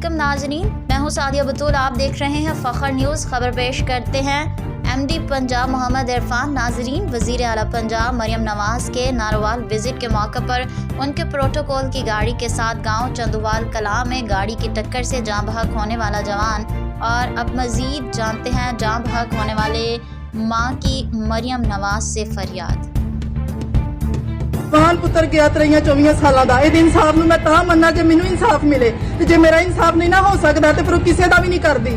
अस्सलामुअलैकुम नाज़रीन, मैं हूँ सादिया बतूल। आप देख रहे हैं फ़ख्र न्यूज़। खबर पेश करते हैं MD पंजाब मोहम्मद इरफान। नाज़रीन, वज़ीर आला पंजाब मरियम नवाज़ के नारोवाल विज़िट के मौके पर उनके प्रोटोकॉल की गाड़ी के साथ गांव चंदूवाल कलां में गाड़ी की टक्कर से जाँ बहक होने वाला जवान। और अब मज़ीद जानते हैं जाँ बहक होने वाले माँ की मरियम नवाज़ से फरियाद। जवान पुत्र गया 23-24 साल का। ये इंसाफ में मैं ता मन्ना जो मैनू इंसाफ मिले, जे मेरा इंसाफ नहीं ना हो सकता तो फिर किसी का भी नहीं करती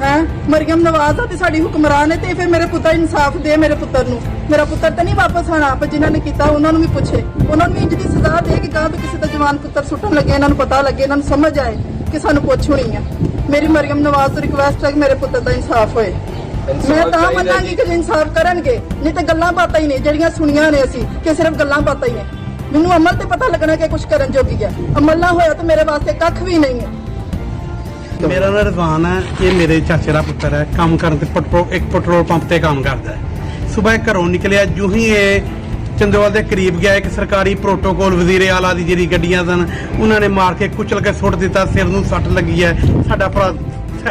है। मरियम नवाज आ साडी हुक्मरान है, तो फिर मेरे पुत्र इंसाफ दे। मेरे पुत्र नू, मेरा पुत्र तो नहीं वापस आना, पर जिन्होंने किया उन्होंने भी पूछे, उन्होंने भी इंज की सजा दे कि गां तो किसी का जवान पुत्र सुटन लगे, इन्होंने पता लगे, इन्होंने समझ आए कि सानू पुछ होनी है। मेरी मरियम नवाज तो रिक्वेस्ट है कि मेरे पुत्र का इंसाफ होए। मैं ता मनांगी कि इंसाफ करनगे, नहीं तो गल्लां बातां ही ने ਜਿਹੜੀਆਂ सुनिया ने असी कि सिर्फ गल्लां बातां ही ने। मैनू अमल ते पता लगना कि कुछ करन जोगी है, अमल ना होया तो मेरे वास्ते कख भी नहीं है। मेरा नाम रिजवान है, ये मेरे चाचे का पुत्र है। काम करते एक पेट्रोल पंप ते काम करता है। सुबह घरों निकलिया, जू ही ये चंदोवाल के करीब गया, एक सरकारी प्रोटोकॉल वजीरे आला दी जी गड्डियां सन, उन्होंने मार के कुचल के सुट दिता, सिर नूं सट लगी है। साडा भरा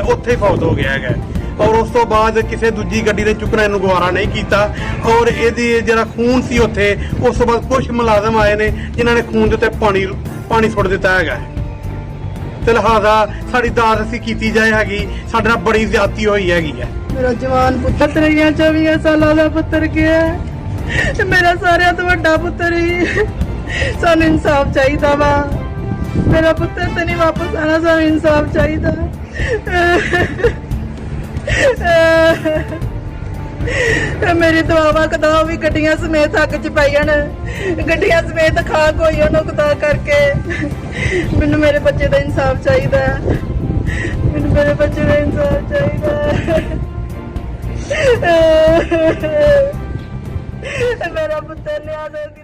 उत्थे ही फौत हो गया है। और उस तो बाद किसी दूजी गड्डी ने चुकना इनू गवारा नहीं किया। और यदि जरा खून सी उत्थे, उस तो बाद कुछ मुलाजम आए ने जिन्होंने खून के उत्ते पानी सुट दिता है। ते लिहाजा साडी दाद असीं कीती जाए हैगी, साडे नाल बड़ी ज्यादती होई हैगी है। मेरा जवान पुत्र 23-24 साल का पुत्र गया, मेरा सारे तो बड़ा पुत्र ही। सानू इंसाफ चाहिए वा, मेरा पुत्र तो नहीं वापस आना, सानू इंसाफ चाहिए। मेरी दुआवा कदा भी गड्डियां समेत अग च पाईन, गड्डियां समेत खाक होई खुदा करके। मैनू मेरे बच्चे का इंसाफ चाहिए, मैनू मेरे बच्चे का इंसाफ चाहिए। मेरा पुत्र नहीं आ सकता।